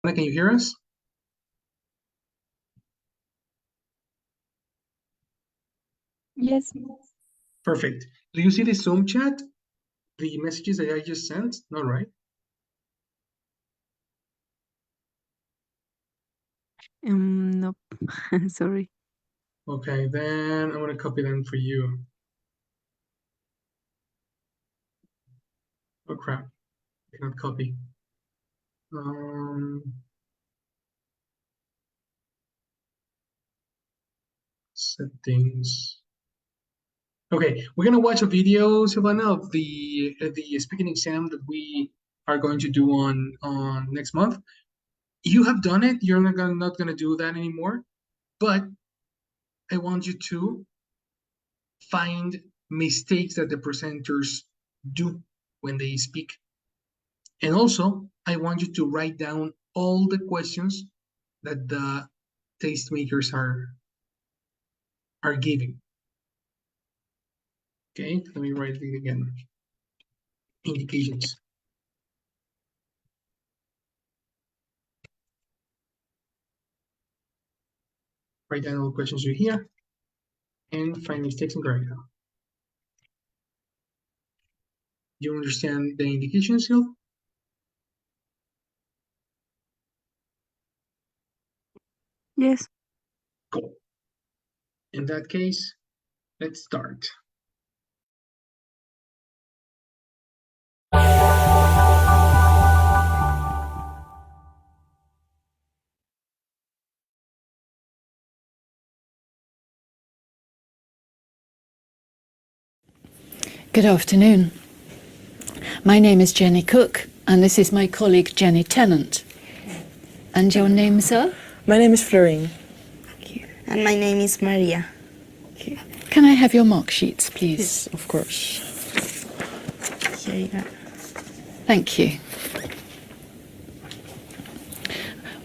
Can you hear us? Yes. Perfect. Do you see the Zoom chat? The messages that I just sent? No, right? Nope. Sorry. Okay, then I'm going to copy them for you. Oh crap, I cannot copy. Settings. Okay, we're gonna watch a video, Silvana, of the speaking exam that we are going to do on next month. You have done it. You're not gonna do that anymore. But I want you to find mistakes that the presenters do when they speak. And also, I want you to write down all the questions that the tastemakers are giving. Okay, let me write it again. Indications. Write down all the questions you hear and find mistakes and correct them. You understand the indications, Sil? Yes. Cool. In that case, let's start. Good afternoon. My name is Jenny Cook, and this is my colleague Jenny Tennant. And your name, sir? My name is Florine. And my name is Maria. Can I have your mark sheets, please? Yes, of course. Here you go. Thank you.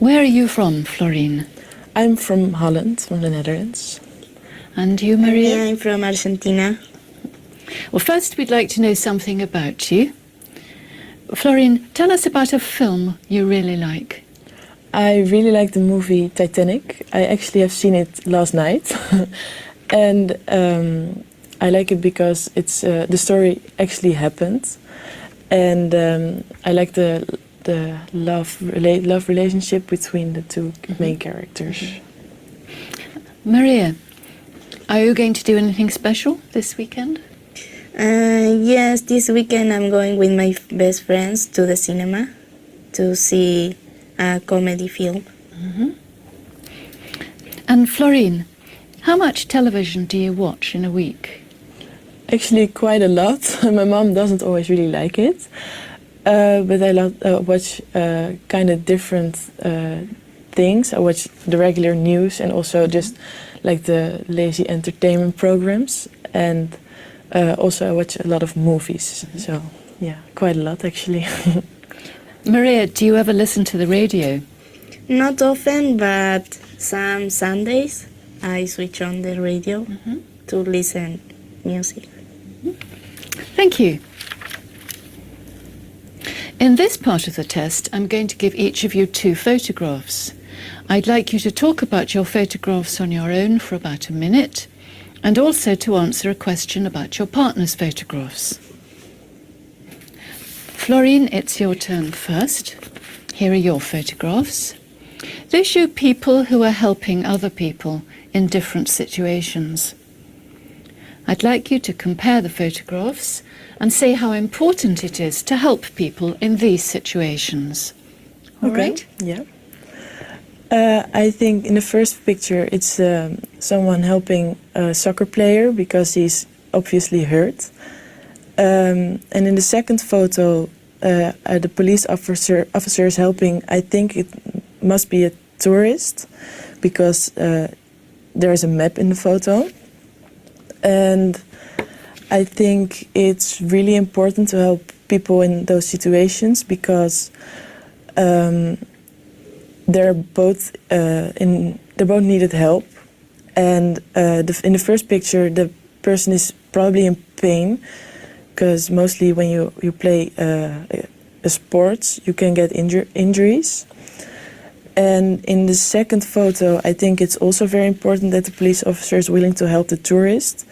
Where are you from, Florine? I'm from Holland, from the Netherlands. And you, Maria? I'm from Argentina. Well, first we'd like to know something about you. Florine, tell us about a film you really like. I really like the movie Titanic. I actually have seen it last night. And I like it because it's the story actually happened. And I like the love relationship between the two main characters. Maria, are you going to do anything special this weekend? Yes, this weekend I'm going with my best friends to the cinema to see a comedy film. And Florine, how much television do you watch in a week? Actually, quite a lot. My mom doesn't always really like it. But I watch kind of different things. I watch the regular news and also just like the lazy entertainment programs. And also I watch a lot of movies. So yeah, quite a lot actually. Maria, do you ever listen to the radio? Not often, but some Sundays I switch on the radio to listen music. Thank you. In this part of the test, I'm going to give each of you 2 photographs. I'd like you to talk about your photographs on your own for about a minute, and also to answer a question about your partner's photographs. Florine, it's your turn first. Here are your photographs. They show people who are helping other people in different situations. I'd like you to compare the photographs and say how important it is to help people in these situations. All right? Yeah. I think in the first picture it's someone helping a soccer player because he's obviously hurt. And in the second photo, the police officer is helping, I think it must be a tourist because there is a map in the photo. And I think it's really important to help people in those situations because they're both needed help, and in the first picture the person is probably in pain because mostly when you play a sport you can get injuries. And in the second photo, I think it's also very important that the police officer is willing to help the tourist,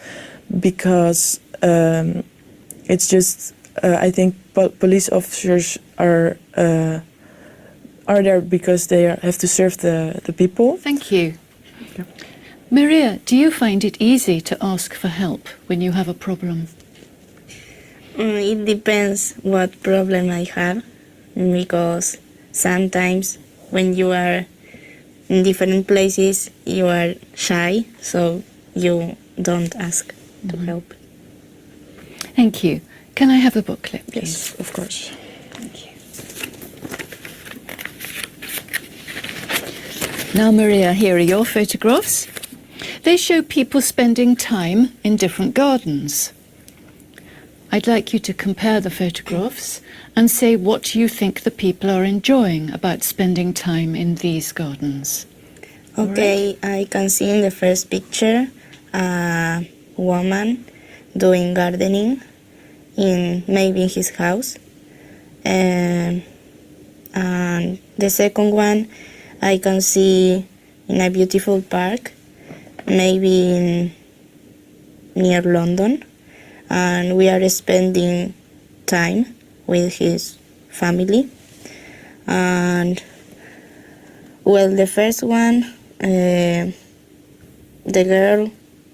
because it's just I think police officers are there because they have to serve the people. Thank you. Maria, do you find it easy to ask for help when you have a problem? It depends what problem I have, because sometimes when you are in different places, you are shy, so you don't ask to help. Thank you. Can I have a booklet, please? Yes, of course. Thank you. Now, Maria, here are your photographs. They show people spending time in different gardens. I'd like you to compare the photographs and say what you think the people are enjoying about spending time in these gardens. Okay, I can see in the first picture a woman doing gardening maybe in his house. And the second one I can see in a beautiful park, maybe near London, and we are spending time with his family. And well, the first one, the girl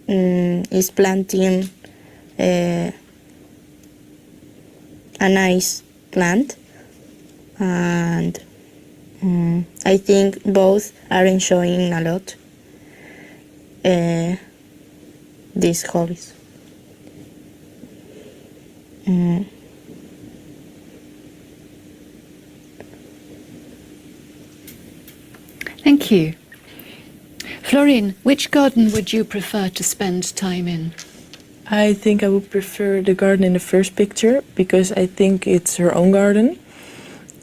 is planting a nice plant, and I think both are enjoying a lot these hobbies. Thank you. Florine, which garden would you prefer to spend time in? I think I would prefer the garden in the first picture, because I think it's her own garden.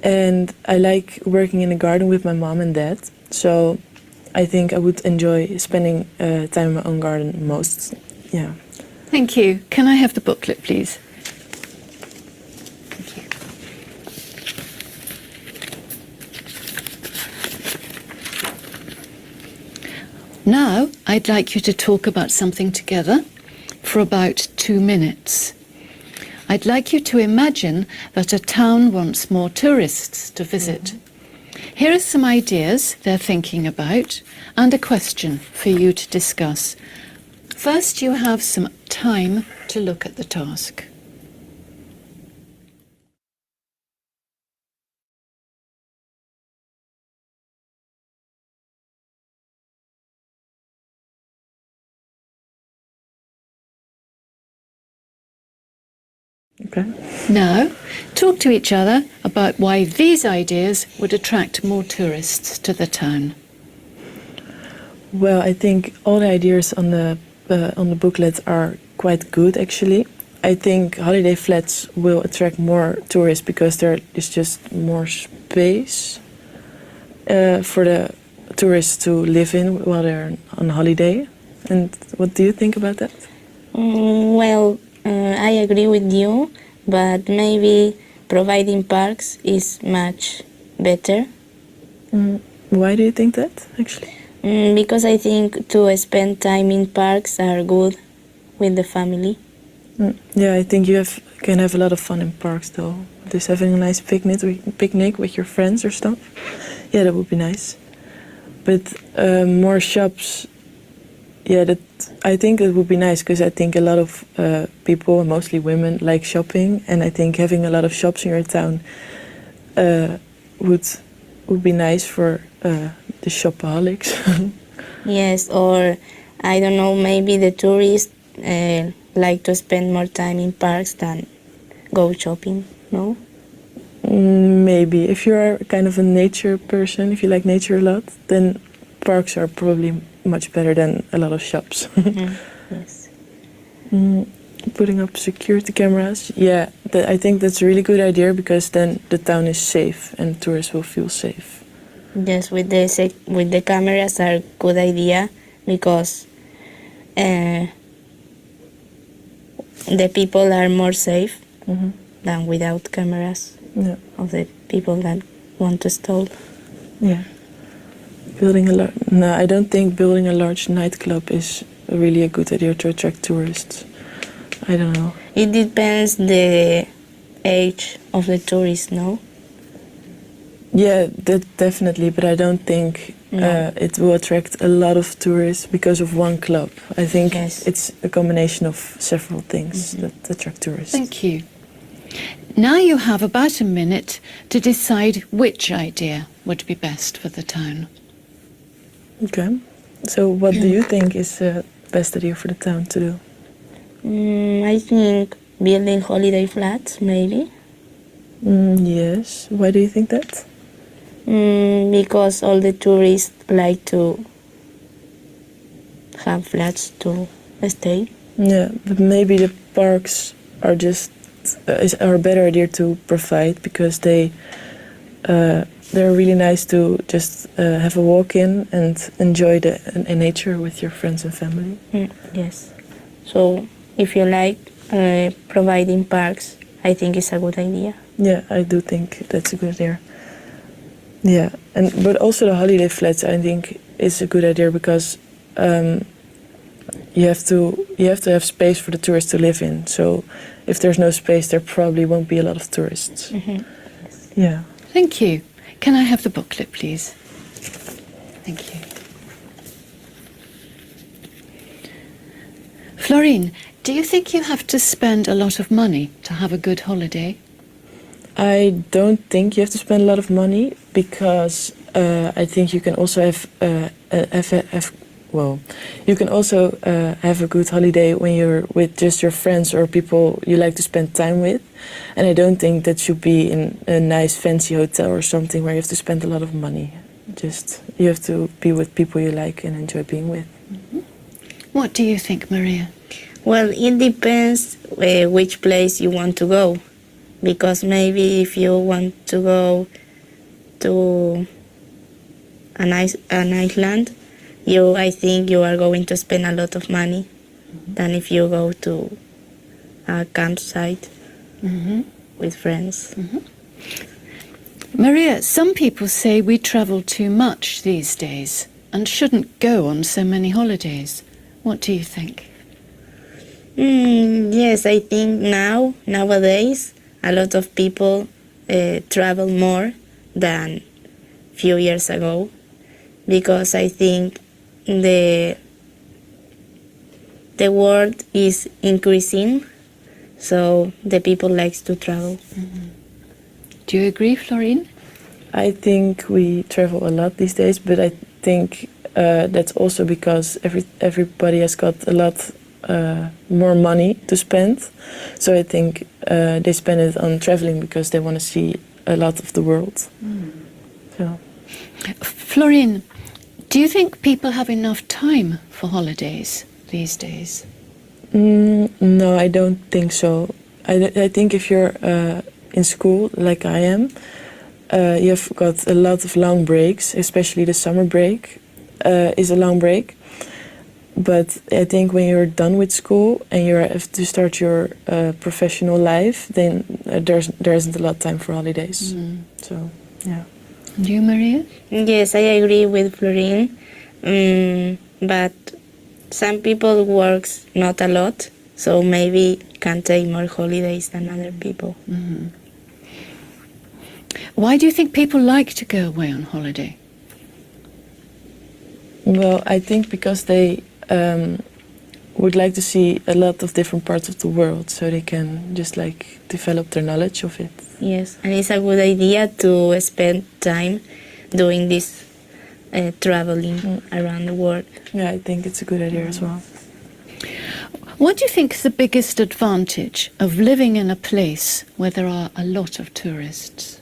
And I like working in a garden with my mom and dad. So I think I would enjoy spending time in my own garden most. Yeah. Thank you. Can I have the booklet, please? Thank you. Now, I'd like you to talk about something together for about 2 minutes. I'd like you to imagine that a town wants more tourists to visit. Here are some ideas they're thinking about and a question for you to discuss. First, you have some time to look at the task. Okay. Now, talk to each other about why these ideas would attract more tourists to the town. Well, I think all the ideas on the booklet are quite good, actually. I think holiday flats will attract more tourists because there is just more space for the tourists to live in while they're on holiday. And what do you think about that? Well, I agree with you, but maybe providing parks is much better. Why do you think that, actually? Because I think to spend time in parks are good with the family. Yeah, I think you can have a lot of fun in parks, though. Just having a nice picnic with your friends or stuff. Yeah, that would be nice. But more shops, yeah, I think it would be nice, because I think a lot of people, mostly women, like shopping, and I think having a lot of shops in your town would be nice for the shopaholics. Yes, or I don't know, maybe the tourists like to spend more time in parks than go shopping, no? Maybe. If you're kind of a nature person, if you like nature a lot, then parks are probably much better than a lot of shops. Yes. Putting up security cameras, yeah, I think that's a really good idea, because then the town is safe and tourists will feel safe. Yes, with the cameras are good idea, because the people are more safe than without cameras Yeah. of the people that want to steal. Yeah. No, I don't think building a large nightclub is really a good idea to attract tourists. I don't know. It depends the age of the tourist, no? Yeah, that definitely, but I don't think No. it will attract a lot of tourists because of one club. I think Yes. it's a combination of several things that attract tourists. Thank you. Now you have about a minute to decide which idea would be best for the town. Okay. So what do you think is the best idea for the town to do? I think building holiday flats, maybe. Yes. Why do you think that? Because all the tourists like to have flats to stay. Yeah, but maybe the parks are just are a better idea to provide because they're really nice to just have a walk in and enjoy the nature with your friends and family. Yes. So if you like providing parks, I think it's a good idea. Yeah, I do think that's a good idea. Yeah, but also the holiday flats I think is a good idea because you have to have space for the tourists to live in. So if there's no space, there probably won't be a lot of tourists. Yeah. Thank you. Can I have the booklet, please? Thank you. Florine, do you think you have to spend a lot of money to have a good holiday? I don't think you have to spend a lot of money because I think you can also you can also have a good holiday when you're with just your friends or people you like to spend time with. And I don't think that should be in a nice fancy hotel or something where you have to spend a lot of money. Just you have to be with people you like and enjoy being with. What do you think, Maria? Well, it depends which place you want to go. Because maybe if you want to go to an island, I think you are going to spend a lot of money than if you go to a campsite with friends. Maria, some people say we travel too much these days and shouldn't go on so many holidays. What do you think? Yes, I think nowadays, a lot of people travel more than few years ago because I think the world is increasing, so the people likes to travel. Do you agree, Florine? I think we travel a lot these days, but I think that's also because everybody has got a lot more money to spend. So I think they spend it on traveling because they want to see a lot of the world. So. Florine, do you think people have enough time for holidays these days? No, I don't think so. I think if you're in school, like I am, you've got a lot of long breaks, especially the summer break is a long break. But I think when you're done with school and you have to start your professional life, then there isn't a lot of time for holidays. So, yeah. And you, Maria? Yes, I agree with Florine, but some people works not a lot, so maybe can take more holidays than other people. Why do you think people like to go away on holiday? Well, I think because they would like to see a lot of different parts of the world, so they can just like develop their knowledge of it. Yes, and it's a good idea to spend time doing this traveling around the world. Yeah, I think it's a good idea as well. What do you think is the biggest advantage of living in a place where there are a lot of tourists?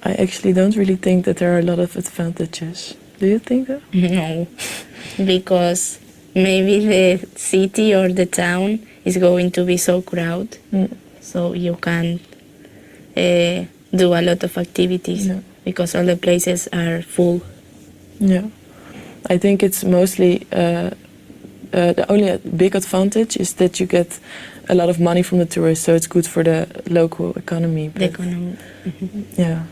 I actually don't really think that there are a lot of advantages. Do you think that? No, because maybe the city or the town is going to be so crowded, so you can't do a lot of activities because all the places are full. Yeah, I think it's mostly the only big advantage is that you get a lot of money from the tourists, so it's good for the local economy. The economy. Yeah,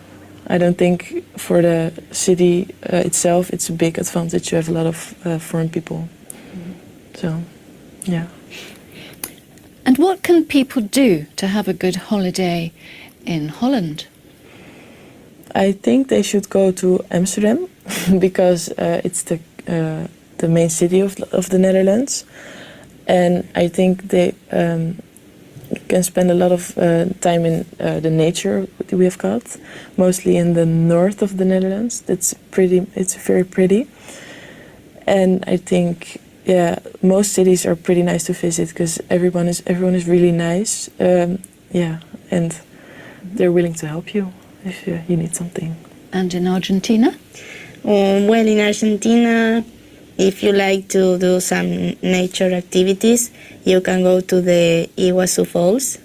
I don't think for the city itself it's a big advantage to have a lot of foreign people. So, yeah. And what can people do to have a good holiday in Holland? I think they should go to Amsterdam because it's the main city of the Netherlands, and I think they can spend a lot of time in the nature that we have got, mostly in the north of the Netherlands. It's very pretty, and I think most cities are pretty nice to visit because everyone is really nice. And they're willing to help you if you need something. And in Argentina? Well, in Argentina, if you like to do some nature activities, you can go to the Iguazu Falls.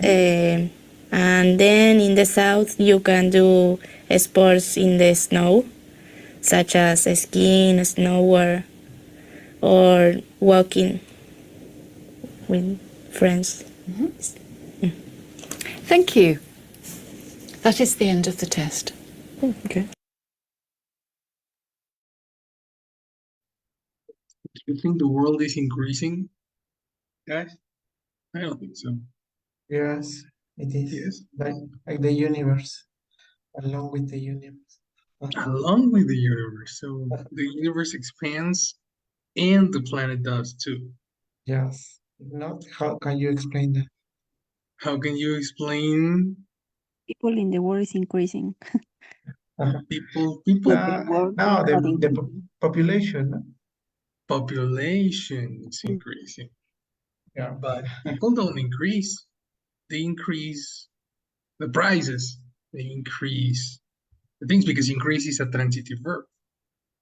And then in the south, you can do sports in the snow, such as skiing, snowboard, or walking with friends. Thank you. That is the end of the test. Okay. Do you think the world is increasing, guys? I don't think so. Yes, it is. Yes. Like the universe, along with the universe. Along with the universe. So the universe expands and the planet does too. Yes. If not, how can you explain that? How can you explain People in the world is increasing. people But the world No, is the not the increasing. population. No? population is increasing, Yeah. but people don't increase. They increase the prices. They increase the things because increase is a transitive verb.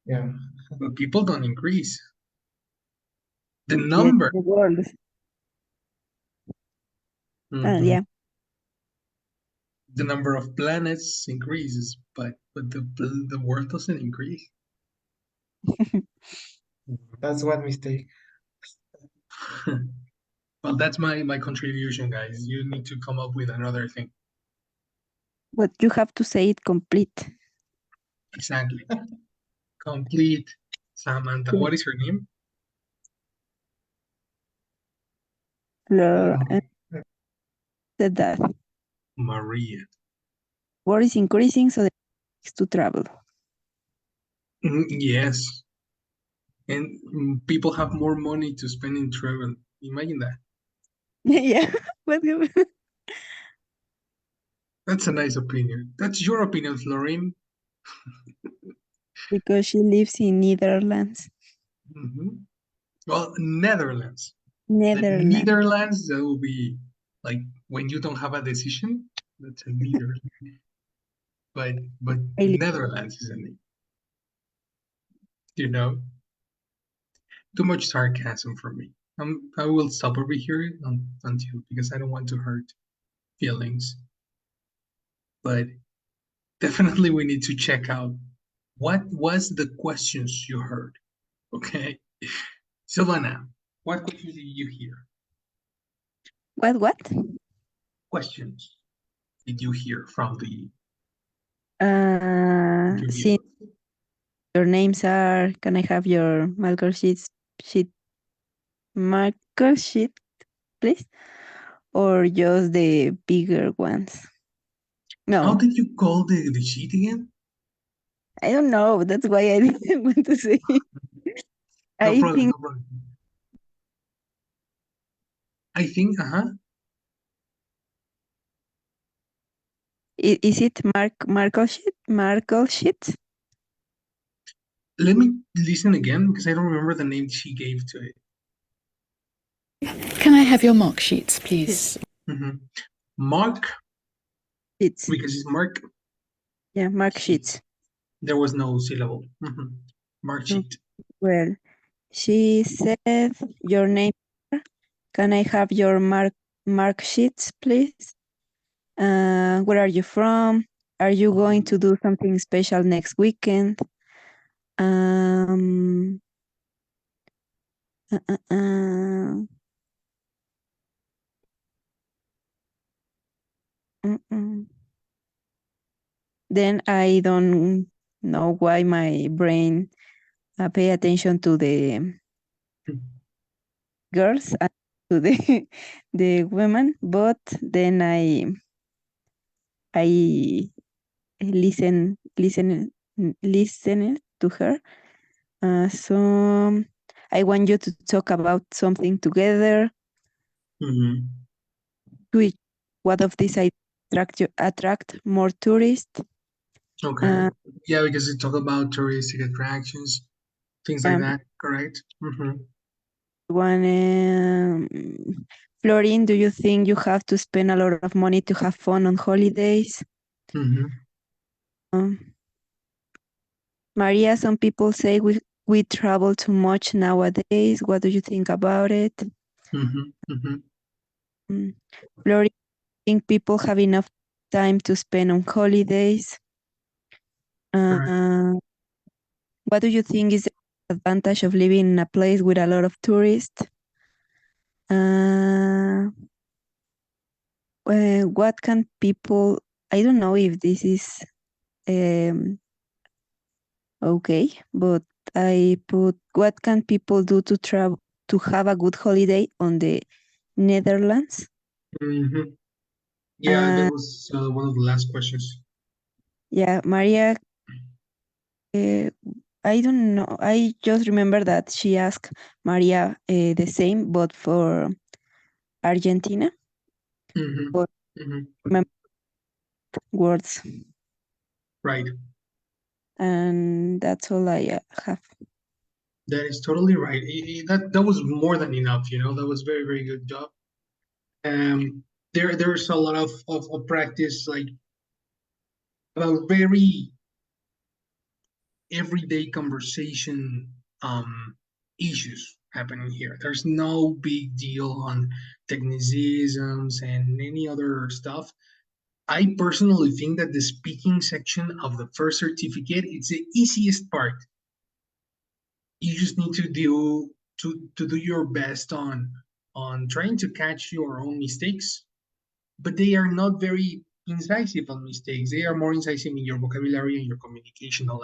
Yeah. But people don't increase. The Yes, number. the world. Mhm. Yeah. The number of planets increases, but the world doesn't increase. That's one mistake. Well, that's my contribution, guys. You need to come up with another thing. But you have to say it complete. Exactly. Complete. Samantha, what is her name? Laura said that Maria. world is increasing, so they need to travel. Yes. And people have more money to spend in travel. Imagine that. Yeah. But That's a nice opinion. That's your opinion, Florine. because she lives in Netherlands. Well, Netherlands. The Netherlands. Netherlands, that will be like when you don't have a decision. That's a Netherlands. But Really? Netherlands is a name. You know, too much sarcasm for me. I will stop over here until because I don't want to hurt feelings. But definitely we need to check out what was the questions you heard. Okay, Silvana, what questions did you hear? What? Questions did you hear from the Since your names are, can I have your marker sheet, please? Or just the bigger ones? How No, did you call the sheet again? I don't know. That's why I didn't want to say. No I problem, think no problem. I think, is it Markle sheet? let me listen again because I don't remember the name she gave to it. Can I have your mark sheets, please? Mark, Sheets. because it's Mark. Yeah, mark sheets. There was no syllable. Mark sheet. Well, she said your name. Can I have your mark sheets, please? Where are you from? Are you going to do something special next weekend? Um, uh, uh, uh, mm, mm. then I don't know why my brain pay attention to the girls and to the the women, but then I listen to her. So I want you to talk about something together. Mm-hmm. Which what of these I attract more tourists? Okay. Yeah, because you talk about touristic attractions, things like Um, that, correct? Mm-hmm. one, Florine, do you think you have to spend a lot of money to have fun on holidays? Mm-hmm. Um, Maria, some people say we travel too much nowadays. What do you think about it? Mm-hmm. Mm-hmm. Mm. Florine, think people have enough time to spend on holidays? Correct. Uh, what do you think is the advantage of living in a place with a lot of tourists? Uh, what can people? I don't know if this is um, okay, but I put what can people do to travel to have a good holiday on the Netherlands? Mm-hmm. Yeah, that Uh, was one of the last questions. yeah, Maria. Uh, I don't know. I just remember that she asked Maria the same, but for Argentina. Mm-hmm. But Mm-hmm. remember words, Right. and that's all I have. That is totally right. That was more than enough, that was very, very good job. There's a lot of practice, like about very everyday conversation issues happening here. There's no big deal on technicisms and any other stuff. I personally think that the speaking section of the first certificate is the easiest part. You just need to do your best on trying to catch your own mistakes, but they are not very incisive on mistakes. They are more incisive in your vocabulary and your communicational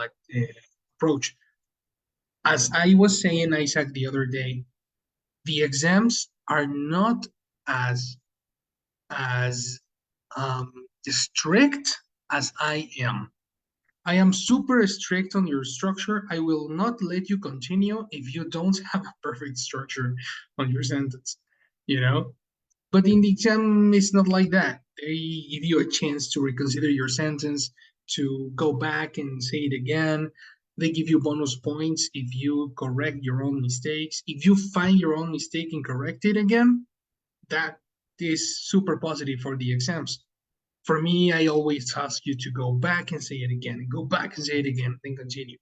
approach. As I was saying, Isaac, the other day, the exams are not as as strict as I am. I am super strict on your structure. I will not let you continue if you don't have a perfect structure on your sentence, you know? But in the exam, it's not like that. They give you a chance to reconsider your sentence, to go back and say it again. They give you bonus points if you correct your own mistakes. If you find your own mistake and correct it again, that is super positive for the exams. For me, I always ask you to go back and say it again, and go back and say it again, then continue.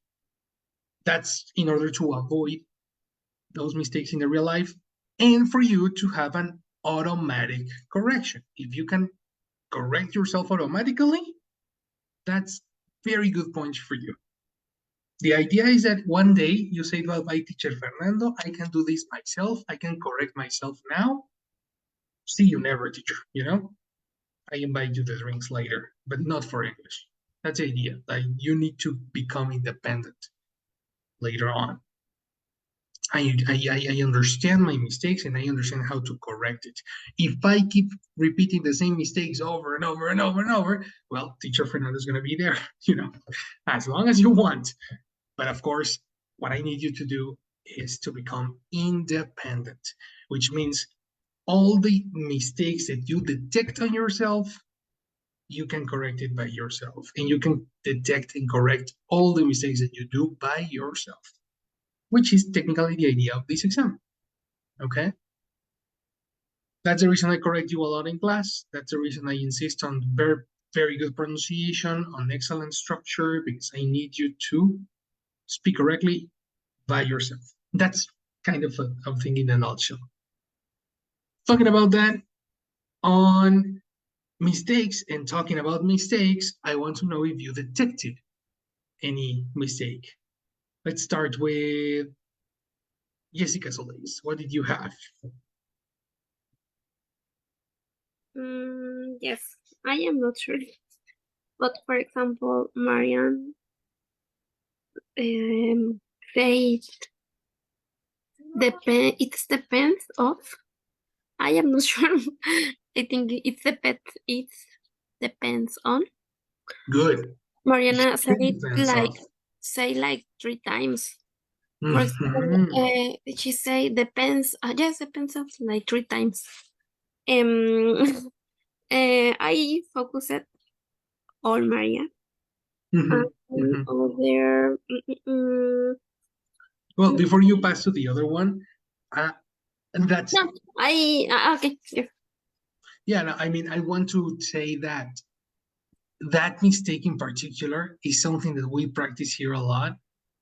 That's in order to avoid those mistakes in the real life and for you to have an automatic correction. If you can correct yourself automatically, that's very good points for you. The idea is that one day you say, well, my teacher Fernando, I can do this myself. I can correct myself now. See you never, teacher. I invite you to drinks later, but not for English. That's the idea. Like you need to become independent later on. I understand my mistakes and I understand how to correct it. If I keep repeating the same mistakes over and over and over and over, well, teacher Fernando is going to be there, as long as you want. But of course, what I need you to do is to become independent, which means all the mistakes that you detect on yourself, you can correct it by yourself. And you can detect and correct all the mistakes that you do by yourself, which is technically the idea of this exam. Okay? That's the reason I correct you a lot in class. That's the reason I insist on very, very good pronunciation, on excellent structure, because I need you to speak correctly by yourself. That's kind of a thing in a nutshell. Talking about that, on mistakes and talking about mistakes, I want to know if you detected any mistake. Let's start with Jessica Solis. What did you have? Yes, I am not sure. But for example, Marian said it depends of. I am not sure. I think it depends on. Good. Mariana said it Depends on. like 3 times. For example, she say depends. Yes, depends of like 3 times. I focused on Maria. Other. Well, before you pass to the other one, and that's No, okay. Yeah. yeah. No, I mean, I want to say that that mistake in particular is something that we practice here a lot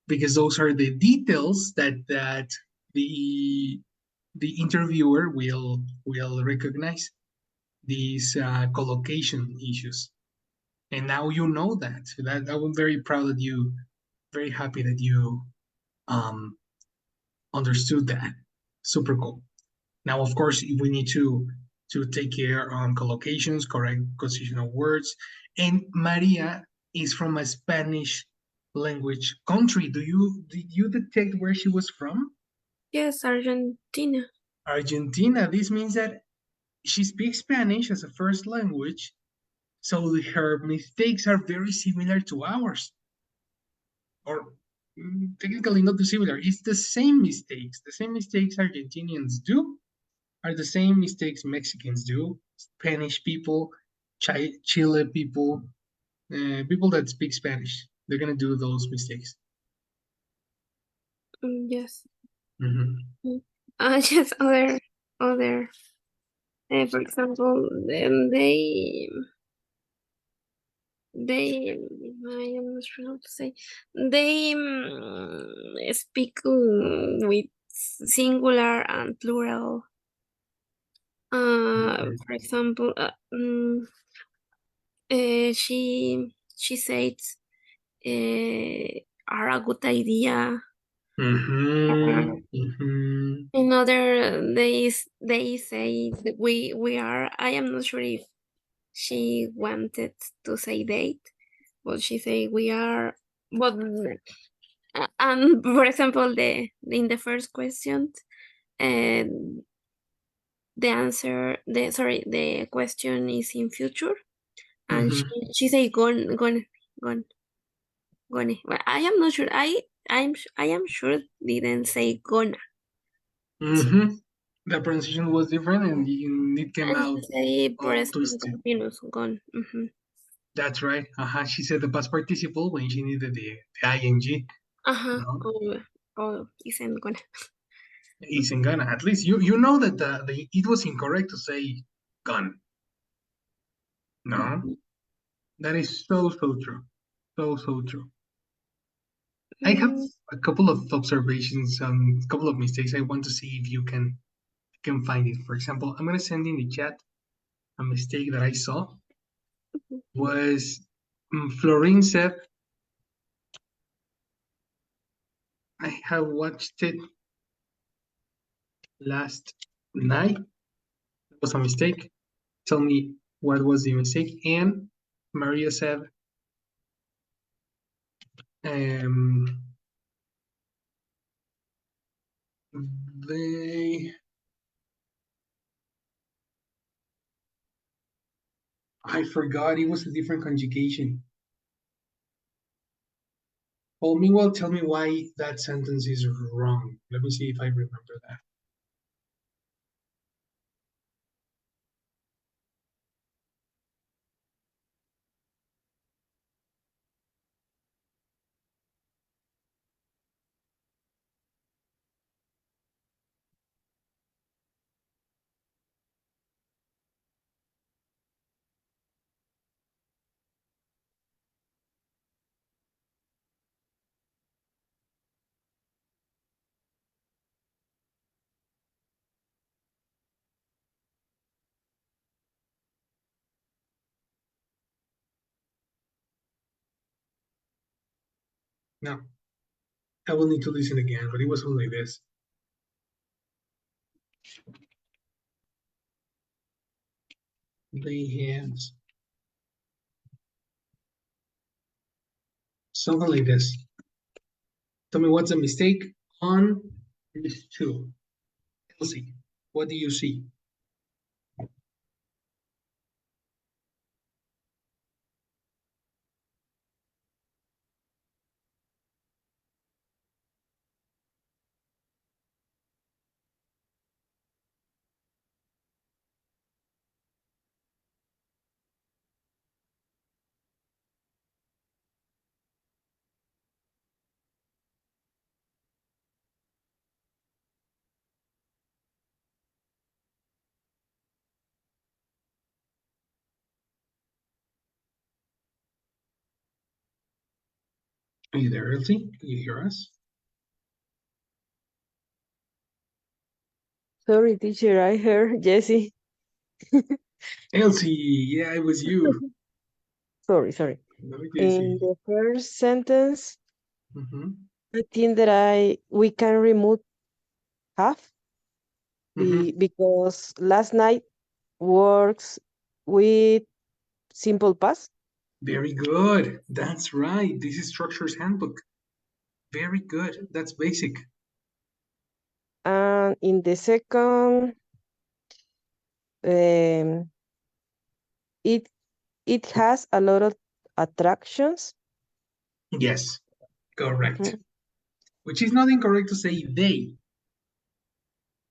because those are the details that the the interviewer will recognize these collocation issues. And now you know that. So that I'm very proud of you, very happy that you um, understood that. Super cool. Now, of course, we need to take care on collocations, correct positional words. And Maria is from a Spanish language country. Did you detect where she was from? Yes, Argentina. Argentina. This means that she speaks Spanish as a first language, so her mistakes are very similar to ours. Or technically not too similar. It's the same mistakes. The same mistakes Argentinians do are the same mistakes Mexicans do. Spanish people, Chile people, people that speak Spanish, they're gonna do those mistakes. Yes. Mm-hmm. Yes. Other. For example, they I am not sure how to say they speak with singular and plural. For example, she said are a good idea. Another they say that we are. I am not sure if she wanted to say date, but she say we are. But and for example, the in the first question, and the question is in future, and she say gone. Gone. Well, I am not sure. I am sure didn't say gonna. The pronunciation was different and it came And out she say all present twisted. continuous gone. That's right. She said the past participle when she needed the ing. No, Isn't gonna. isn't gonna. At least you know that it was incorrect to say gun. No, that is so true. So true. I have a couple of observations, a couple of mistakes. I want to see if you can find it. For example, I'm gonna send in the chat a mistake that I saw was Florine said, I have watched it last night. It was a mistake. Tell me what was the mistake. And Maria said, um, they. I forgot it was a different conjugation. Well, meanwhile, tell me why that sentence is wrong. Let me see if I remember that. No, I will need to listen again, but it was only this. Lay hands. Something like this. Tell me what's a mistake on page 2. Elsie, what do you see? Are you there, Elsie? Can you hear us? Sorry, teacher, I heard Jesse. Elsie, yeah, it was you. Sorry. No, In Jesse. the first sentence, Mhm, I think that we can remove have mhm. because last night works with simple past. Very good. That's right. This is Structure's Handbook. Very good. That's basic. And in the second, um, it it has a lot of attractions. Yes, correct. Mhm. Which is not incorrect to say they,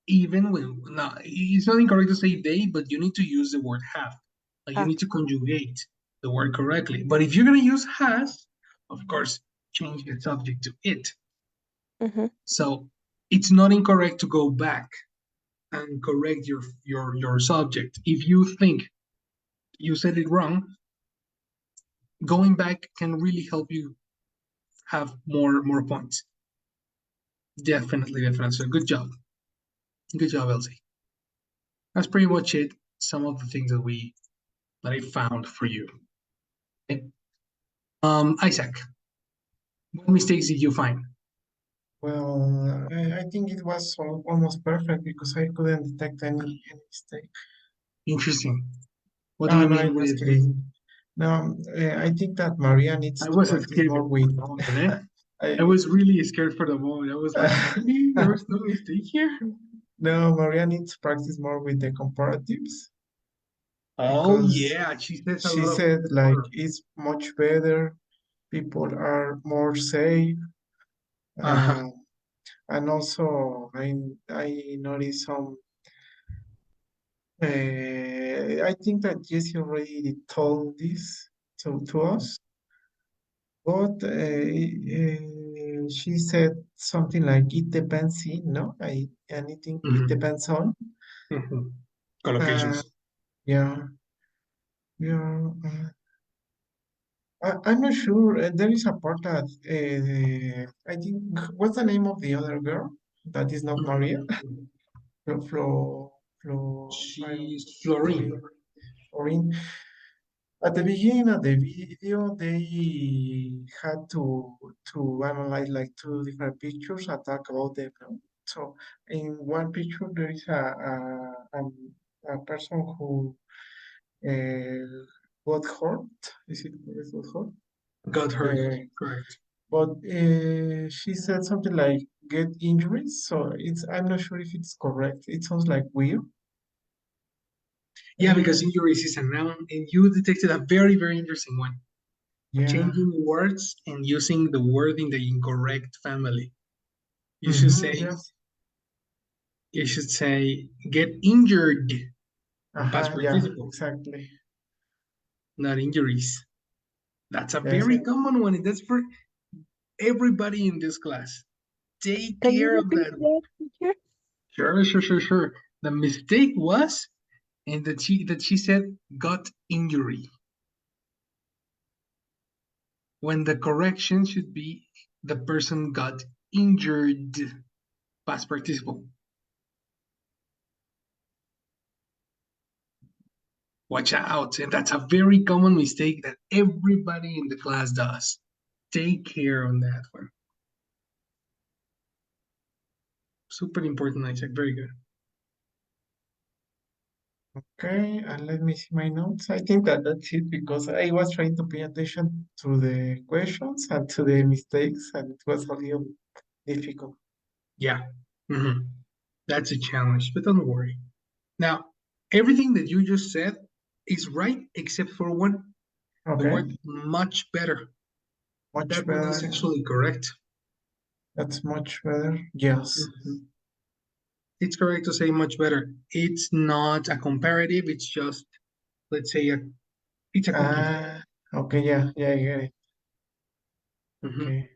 even when, no, it's not incorrect to say they, but you need to use the word have. Like you Have. need to conjugate the word correctly. But if you're going to use has, of course, change the subject to it. Mhm. So it's not incorrect to go back and correct your subject. If you think you said it wrong, going back can really help you have more points. Definitely. So good job, Elsie. That's pretty much it. Some of the things that I found for you. Okay. Isaac, what mistakes did you find? Well, I think it was almost perfect because I couldn't detect any mistake. Interesting. What do Ah, you no, I'm mean just with? kidding. No, I think that Maria needs I to was practice scared more for with. the moment, eh? I, I was really scared for the moment. I was like, really? There was no mistake here? no, Maria needs to practice more with the comparatives Oh because yeah, she says a she lot of said like more. it's much better. People are more safe. Uh-huh. Uh, and also I noticed some. I think that Jesse already told this to us, but she said something like it depends in, no? Anything it Mhm, depends on. mhm. Uh, Collocations. yeah, yeah. I'm not sure. There is a part that I think what's the name of the other girl that is not Maria? Mhm. Flo, Flo, I don't, She's Florine. Florin. At the beginning of the video, they had to analyze like two different pictures and talk about them. No? So in one picture, there is a person who uh, got hurt. Is it got hurt? Got hurt. Uh, Correct. but she said something like get injuries. So I'm not sure if it's correct. It sounds like weird. Yeah, because injuries is a noun, and you detected a very, very interesting one. Yeah. Changing words and using the word in the incorrect family. You should Mm-hmm, say, yes. you should say, get injured in past Yeah, participle, exactly. not injuries. That's a Yes. very common one, and that's for everybody in this class. Take Can you care of repeat that one. that, teacher? Sure. The mistake was, and that she said got injury, when the correction should be the person got injured, past participle. Watch out. And that's a very common mistake that everybody in the class does. Take care on that one. Super important, Isaac. Very good. Okay, and let me see my notes. I think that that's it because I was trying to pay attention to the questions and to the mistakes, and it was a little difficult. Yeah. Mhm. That's a challenge, but don't worry. Now, everything that you just said is right except for one, the Okay, word much better. much That one is better. actually correct. That's much better. Yes. Mhm. It's correct to say much better. It's not a comparative, it's just, let's say, it's a compliment. Okay, yeah, I get it. Mhm. Okay.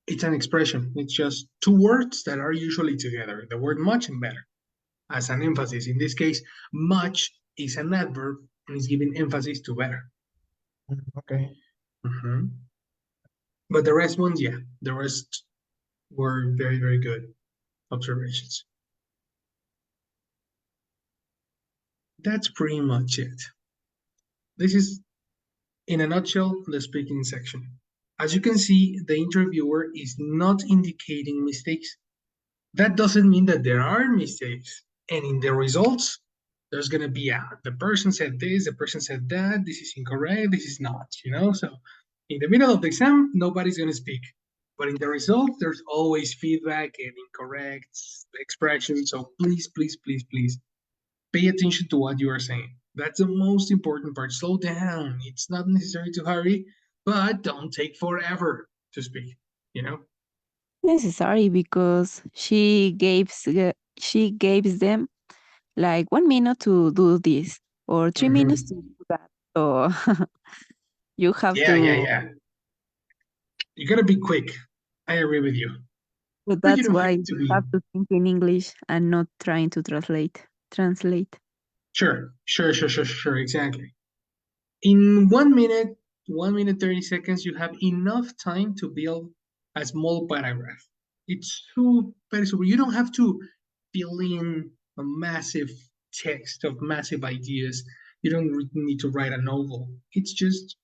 It's an expression. It's just two words that are usually together, the word much and better, as an emphasis. In this case, much is an adverb and is giving emphasis to better. Okay. Mhm. But the rest ones, yeah, the rest were very, very good observations. That's pretty much it. This is, in a nutshell, the speaking section. As you can see, the interviewer is not indicating mistakes. That doesn't mean that there are mistakes. And in the results, there's going to be the person said this, the person said that, this is incorrect, this is not, you know? So in the middle of the exam, nobody's going to speak. But in the results, there's always feedback and incorrect expressions. So please, please, please, please pay attention to what you are saying. That's the most important part. Slow down. It's not necessary to hurry, but don't take forever to speak, you know? Necessary because she gives them like 1 minute to do this or 3 minutes to Mhm. do that. So you have Yeah, yeah, to. yeah. You gotta be quick. I agree with you. But But you that's don't have why to you be. have to think in English and not trying to translate. Sure, sure, sure, sure, sure, exactly. In 1 minute, 1 minute 30 seconds, you have enough time to build a small paragraph. It's very super. You don't have to fill in a massive text of massive ideas. You don't need to write a novel. It's just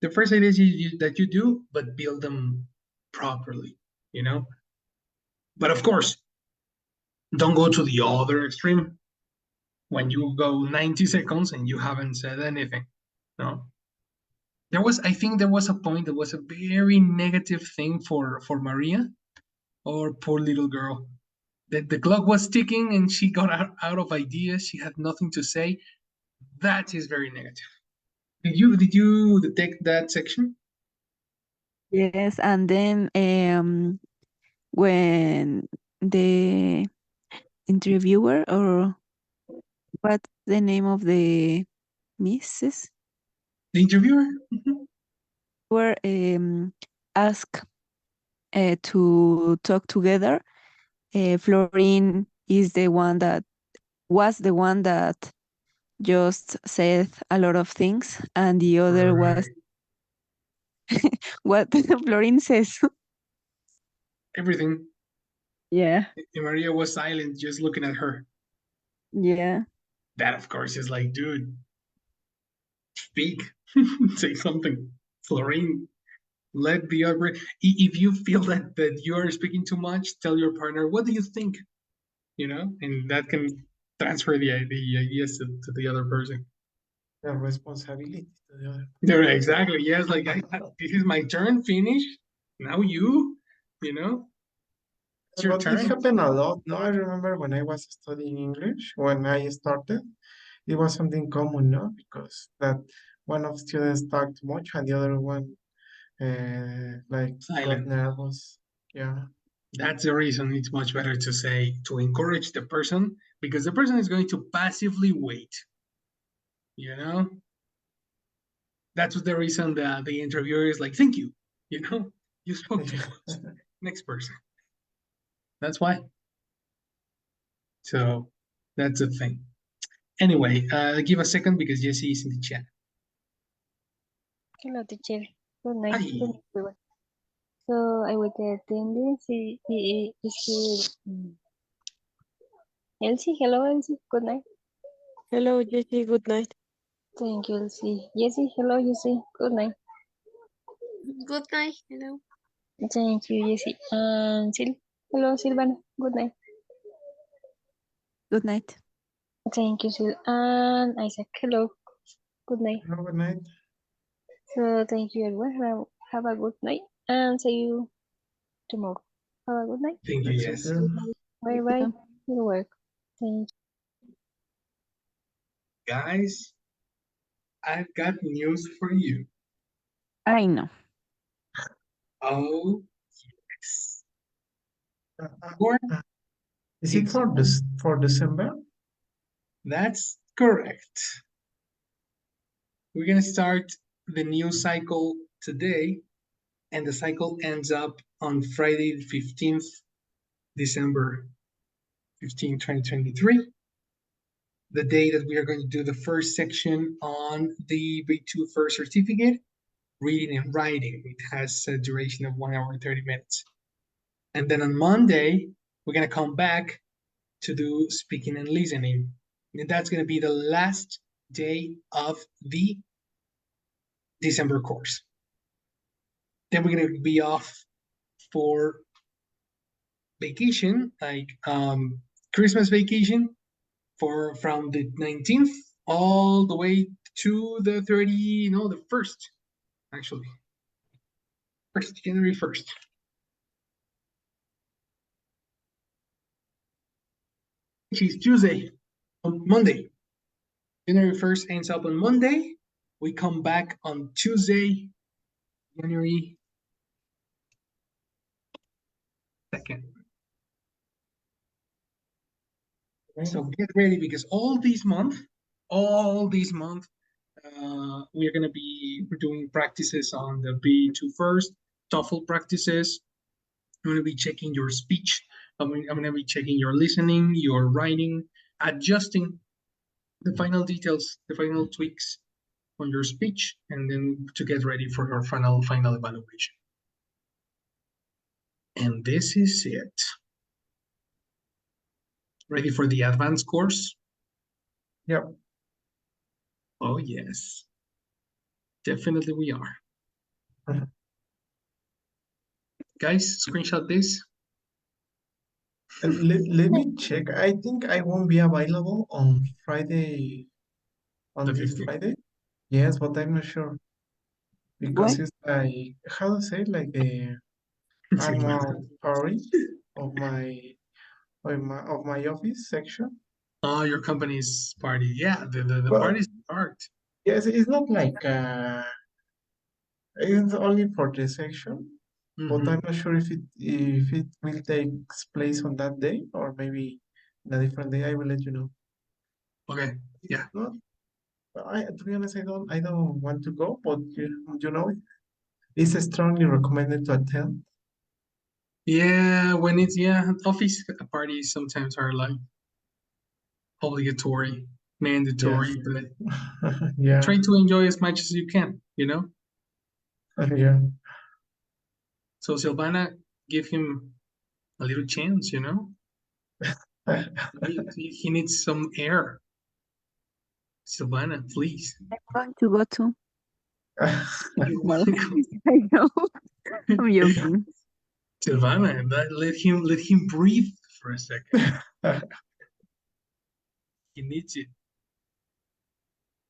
the first ideas that you do, but build them properly, you know? But of course, don't go to the other extreme when you go 90 seconds and you haven't said anything. No. I think there was a point that was a very negative thing for Maria, or poor little girl. That the clock was ticking and she got out of ideas. She had nothing to say. That is very negative. Did you detect that section? Yes, and then when the interviewer or what's the name of the missus The interviewer? Mhm. were asked to talk together, Florine is the one that was the one that just said a lot of things, and the other was Right. what Florine says. Everything. Yeah, And Maria was silent, just looking at her. yeah. That, of course, is like, dude, speak, say something. Florine, let the other. If you feel that you are speaking too much, tell your partner, what do you think? You know, and that can transfer the ideas to the other person. The responsibility to the other. Yeah, exactly. Yes, like this is my turn. Finish. Now you know, it's your But it turn. happened a lot. No, I remember when I was studying English, when I started, it was something common, no? Because that one of students talked much and the other one like got Silent. nervous. Yeah. That's the reason it's much better to say to encourage the person because the person is going to passively wait. You know, that's the reason that the interviewer is like, "Thank you." You know, you spoke too much. Next person. That's why. So that's the thing. Anyway, give a second because Jesse is in the chat. Hello, teacher. Good night. Hi. Good night, everyone. So I will the attendance. Is here. Elsie, hello, Elsie. Good night. Hello, Jessie. Good night. Thank you, Elsie. Jessie, hello, Jessie. Good night. Good night. Hello. Thank you, Jessie. Hello, Silvana. Good night. Good night. Thank you, Sil. And Isaac, hello. Good night. Hello, good night. So thank you everyone. Have a good night and see you tomorrow. Have a good night. Thank you. Thank Yes. you. Bye bye. Good work. Thank you. Guys, I've got news for you. I know. Oh, yes. Uh, For Is it for exam. this for December? That's correct. We're gonna start the new cycle today, and the cycle ends up on Friday, the 15th, December 15, 2023. The day that we are going to do the first section on the B2 first certificate, reading and writing. It has a duration of 1 hour and 30 minutes. And then on Monday, we're gonna come back to do speaking and listening. And that's gonna be the last day of the December course. Then we're gonna be off for vacation, like Christmas vacation, from the 19th all the way to the 30, no, the 1st, actually. January 1st. Which is Tuesday, on Monday. January 1st ends up on Monday. We come back on Tuesday, January 2nd. So get ready, because all this month, we're gonna be doing practices on the B2 first, TOEFL practices. I'm gonna be checking your speech. I'm gonna be checking your listening, your writing, adjusting the final details, the final tweaks on your speech, and then to get ready for your final evaluation. And this is it. Ready for the advanced course? Yep. Oh yes, definitely we are. Guys, screenshot this. And let me check. I think I won't be available on Friday, on The this 15th. Friday. Yes, but I'm not sure because it's like, how to say, like the annual party of my office section. Oh, your company's party. Yeah, the But party start. yes, it's not like it's only for the section. But I'm not sure if it will take place on that day or maybe in a different day. I will let you know. Okay. Yeah. Not, to be honest, I don't want to go, but you know, it's strongly recommended to attend. Yeah, when it's office parties sometimes are like obligatory, mandatory, but Yeah, try to enjoy as much as you can, you know? yeah. So Silvana, give him a little chance, you know? He needs some air. Silvana, please. I'm going to go to. You No, want to go? I know. I'm joking. Silvana, let him breathe for a second. He needs it.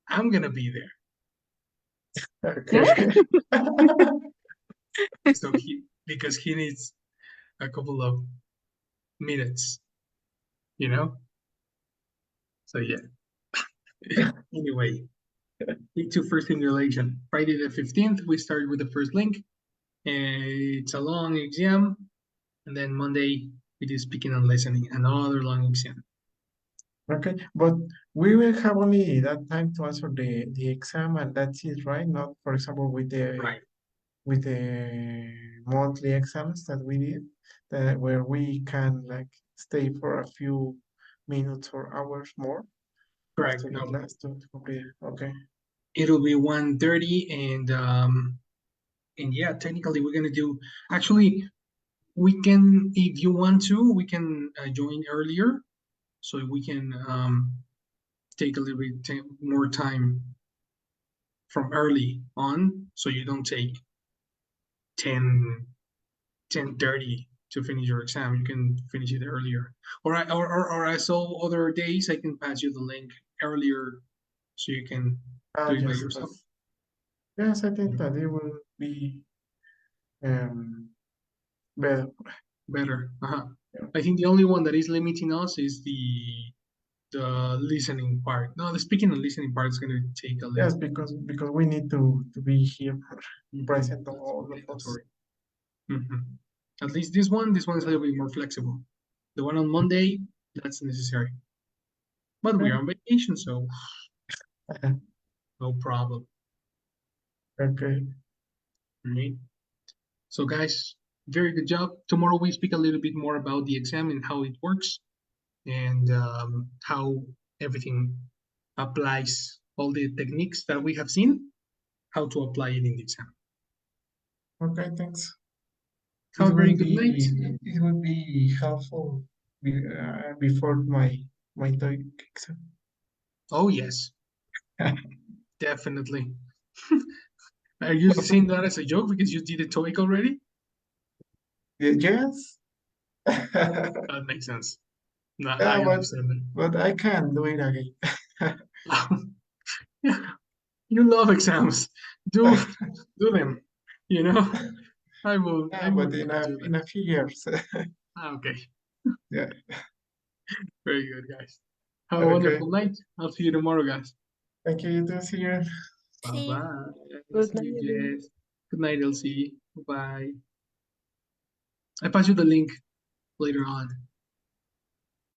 I'm gonna be there. Okay. So because he needs a couple of minutes, you know? So yeah. Anyway, to first simulation. Friday the 15th, we start with the first link. It's a long exam. And then Monday, it is speaking and listening, another long exam. Okay, but we will have only that time to answer the exam, and that's it, right? Not, for example, with Right. the monthly exams that we did, where we can like stay for a few minutes or hours more Correct. after the No, class to complete it. Okay. it'll be 1:30, and yeah, technically we're gonna do. Actually, we can, if you want to, we can join earlier, so we can take a little bit more time from early on, so you don't take 10:30 to finish your exam. You can finish it earlier. Or I saw other days I can pass you the link earlier so you can do it by Yes, yourself. yes, I think that it will be better. Better. Yeah. I think the only one that is limiting us is the listening part. No, the speaking and listening part is going to take a little. Yes, because we need to be here present That's all of us. mandatory. At least this one is a little bit more flexible. The one on Monday, that's necessary. But we are on vacation, so no problem. Okay. Right? So guys, very good job. Tomorrow we speak a little bit more about the exam and how it works and how everything applies, all the techniques that we have seen, how to apply it in the exam. Okay, thanks. Have a very good night. It would be helpful before my TOEIC exam. Oh yes, definitely. Are you saying that as a joke because you did a TOEIC already? Yes. That makes sense. No, I Yeah, understand but I can't do it again. that. You love exams. Do them. You know, I Yeah, would but not do in that. a few years. Okay, Yeah. very good, guys. Have a Okay. wonderful night. I'll see you tomorrow, guys. Thank you. You too. See you. Bye See you. bye. Good See night, you, everyone. Jess. Good night, Elsie. Bye. I pass you the link later on.